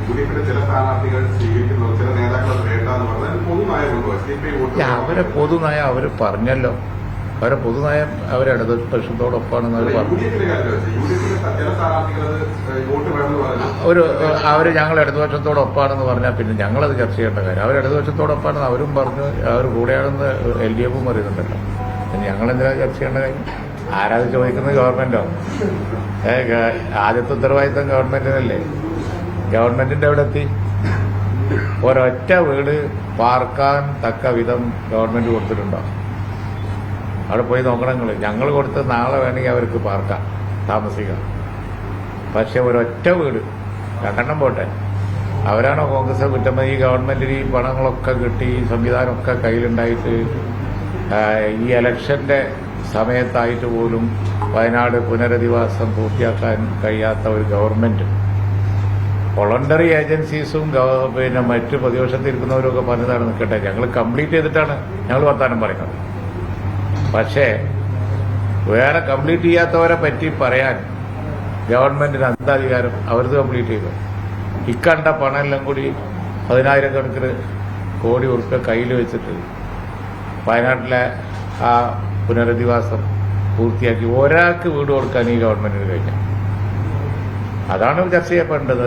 യുഡിഎഫിന്റെ ചില സ്ഥാനാർത്ഥികൾ സ്വീകരിക്കുന്നത് ചില നേതാക്കൾ വേണ്ടെന്ന് പറഞ്ഞാൽ പൊതുനയം കൊണ്ടുപോയി അവരെ പൊതുനയം അവർ പറഞ്ഞല്ലോ. അവരെ പൊതുനയം അവരിടതുപക്ഷത്തോടൊപ്പമാണെന്ന് അവർ പറഞ്ഞു. അവർ ഞങ്ങൾ ഇടതുപക്ഷത്തോടൊപ്പമാണെന്ന് പറഞ്ഞാൽ പിന്നെ ഞങ്ങളത് ചർച്ച ചെയ്യേണ്ട കാര്യം. അവർ ഇടതുപക്ഷത്തോടൊപ്പമാണെന്ന് അവരും പറഞ്ഞു, അവർ കൂടെയാണെന്ന് LDFും അറിയുന്നുണ്ടല്ലോ. ഞങ്ങളെന്തിനാ ചർച്ച ചെയ്യേണ്ട കാര്യം? ആരാത് ചോദിക്കുന്നത്? ഗവൺമെന്റോ? ആദ്യത്തെ ഉത്തരവാദിത്തം ഗവൺമെന്റിനല്ലേ? ഗവൺമെന്റിന്റെ എവിടെ എത്തി? ഒരൊറ്റ വീട് പാർക്കാൻ തക്ക വിധം ഗവൺമെന്റ് കൊടുത്തിട്ടുണ്ടോ? അവിടെ പോയി നോക്കണം നിങ്ങൾ. ഞങ്ങൾ കൊടുത്ത് നാളെ വേണമെങ്കിൽ അവർക്ക് പാർക്കാം, താമസിക്കാം. പക്ഷെ ഒരൊറ്റ വീട്, രണ്ടെണ്ണം പോട്ടെ. അവരാണോ കോൺഗ്രസ് കുറ്റം? ഈ ഗവൺമെന്റിന് ഈ പണങ്ങളൊക്കെ കിട്ടി, ഈ സംവിധാനമൊക്കെ കയ്യിലുണ്ടായിട്ട് ഈ ഇലക്ഷന്റെ സമയത്തായിട്ട് പോലും വയനാട് പുനരധിവാസം പൂർത്തിയാക്കാൻ കഴിയാത്ത ഒരു ഗവൺമെന്റ്, വോളണ്ടറി ഏജൻസീസും പിന്നെ മറ്റ് പ്രതിപക്ഷത്തിരിക്കുന്നവരും ഒക്കെ പറഞ്ഞതാണ് നിൽക്കട്ടെ, ഞങ്ങൾ കംപ്ലീറ്റ് ചെയ്തിട്ടാണ് ഞങ്ങൾ വർത്താനം പറയുന്നത്. പക്ഷേ വേറെ കംപ്ലീറ്റ് ചെയ്യാത്തവരെ പറ്റി പറയാൻ ഗവൺമെന്റിന് അധികാരം? അവരത് കംപ്ലീറ്റ് ചെയ്തു. ഇക്കണ്ട പണമെല്ലാം കൂടി 10,000 കണക്കിന് കോടി ഉറുപ്പിക കയ്യിൽ വെച്ചിട്ട് വയനാട്ടിലെ ആ പുനരധിവാസം പൂർത്തിയാക്കി ഒരാൾക്ക് വീട് കൊടുക്കാൻ ഈ ഗവൺമെന്റിന് കഴിഞ്ഞു. അതാണ് ചർച്ച ചെയ്യപ്പെടേണ്ടത്.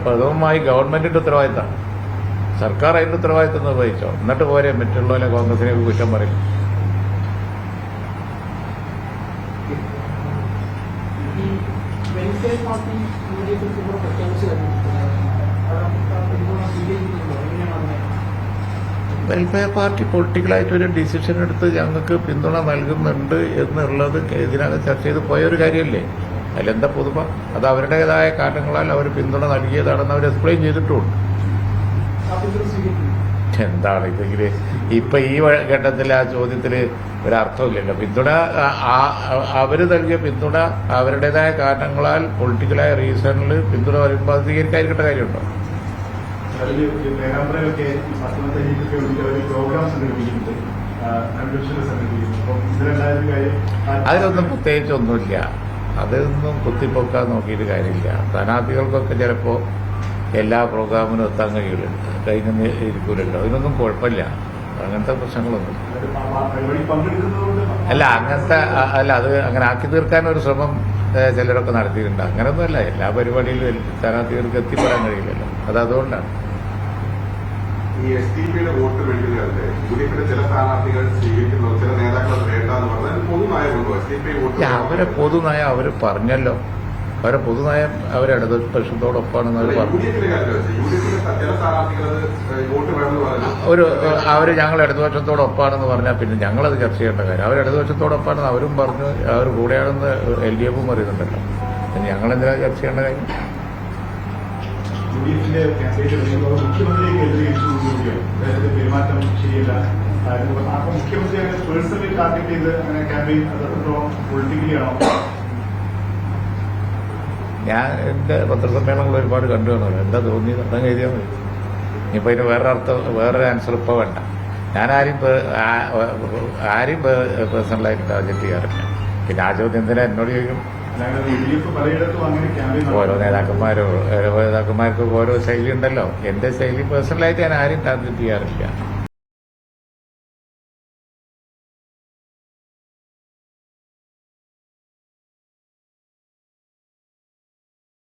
പ്രഥമമായി ഗവൺമെന്റിന്റെ ഉത്തരവാദിത്തമാണ്. സർക്കാർ അതിന്റെ ഉത്തരവാദിത്തം നിർവഹിച്ചോ, എന്നിട്ട് പോരെ മറ്റുള്ളവരെ കോൺഗ്രസിനെ കുറ്റം പറയും. വെൽഫെയർ പാർട്ടി പൊളിറ്റിക്കലായിട്ടൊരു ഡിസിഷൻ എടുത്ത് ഞങ്ങൾക്ക് പിന്തുണ നൽകുന്നുണ്ട് എന്നുള്ളത് ഇതിനകം ചർച്ച ചെയ്ത് പോയൊരു കാര്യമല്ലേ? അതിലെന്താ പുതുമ? അത് അവരുടേതായ കാരണങ്ങളാൽ അവർ പിന്തുണ നൽകിയതാണെന്ന് അവർ എക്സ്പ്ലെയിൻ ചെയ്തിട്ടുമുണ്ട്. എന്താണ് ഇതെങ്കിൽ ഇപ്പൊ ഈ ഘട്ടത്തിൽ ആ ചോദ്യത്തിൽ ഒരർത്ഥമില്ലല്ലോ. പിന്തുണ അവർ നൽകിയ പിന്തുണ അവരുടേതായ കാരണങ്ങളാൽ പൊളിറ്റിക്കലായ റീസണിൽ പിന്തുണ വരുമ്പോൾ അത് സ്വീകരിക്കാതിരിക്കേണ്ട കാര്യമുണ്ടോ? അതിലൊന്നും പ്രത്യേകിച്ചൊന്നുമില്ല. അതൊന്നും കുത്തിപ്പൊക്കാൻ നോക്കിയിട്ട് കാര്യമില്ല. സ്ഥാനാർത്ഥികൾക്കൊക്കെ ചിലപ്പോൾ എല്ലാ പ്രോഗ്രാമിനും എത്താൻ കഴിഞ്ഞെന്ന് ഇരിക്കൂലല്ലോ. അതിനൊന്നും കുഴപ്പമില്ല. അങ്ങനത്തെ പ്രശ്നങ്ങളൊന്നും അല്ല. അത് അങ്ങനെ ആക്കി തീർക്കാൻ ഒരു ശ്രമം ചിലരൊക്കെ നടത്തിയിട്ടുണ്ട്. അങ്ങനെയൊന്നുമല്ല. എല്ലാ പരിപാടിയിലും സ്ഥാനാർത്ഥികൾക്ക് എത്തിപ്പെടാൻ കഴിയില്ലല്ലോ. അതുകൊണ്ടാണ് ഈ SDPയുടെ വോട്ട് മേടിക്കുന്നതിനകത്ത് യുഡിഎഫിന്റെ ചില സ്ഥാനാർത്ഥികൾ സ്വീകരിക്കുന്നത് ചില നേതാക്കൾ വേണ്ടെന്ന് പറഞ്ഞാൽ പൊതുനയം കൊണ്ടുപോയി അവരെ പൊതുനയം അവർ പറഞ്ഞല്ലോ. അവരെ പൊതുനയം അവർ ഇടതുപക്ഷത്തോടൊപ്പമാണെന്ന് അവർ പറഞ്ഞു. അവർ ഞങ്ങൾ ഇടതുപക്ഷത്തോടൊപ്പമാണെന്ന് പറഞ്ഞാൽ പിന്നെ ഞങ്ങളത് ചർച്ച ചെയ്യേണ്ട കാര്യം. അവർ ഇടതുപക്ഷത്തോടൊപ്പമാണെന്ന് അവരും പറഞ്ഞു, അവർ കൂടെയാണെന്ന് LDFും അറിയുന്നുണ്ടല്ലോ. ഞങ്ങളെന്തിനാ ചർച്ച ചെയ്യേണ്ട കാര്യം? പെരുമാറ്റം ശരിയല്ല. മുഖ്യമന്ത്രി പേഴ്സണലി ടാർഗറ്റ് ചെയ്ത് അങ്ങനെ ക്യാമ്പയിൻ പൊളിറ്റിക്കലിയാണോ? ഞാൻ എന്റെ പത്രസമ്മേളനങ്ങൾ ഒരുപാട് കണ്ടു കാണുമല്ലോ. എന്താ തോന്നിയത് അതങ്ങ് എഴുതിയാൽ മതി. ഇനിയിപ്പോൾ ഇതിന് വേറൊരു ആൻസർ ഇപ്പോൾ വേണ്ട. ഞാൻ ആരെയും പേഴ്സണലായിട്ട് ടാർഗറ്റ് ചെയ്യാറില്ല. പിന്നെ ആ ചോദ്യം എന്തിനാ എന്നോട് ചോദിക്കും? ഓരോ നേതാക്കന്മാർക്കും ഓരോ ശൈലി ഉണ്ടല്ലോ. എന്റെ ശൈലി പേഴ്സണലായിട്ട് ഞാൻ ആരെയും ടാർഗറ്റ് ചെയ്യാറില്ല.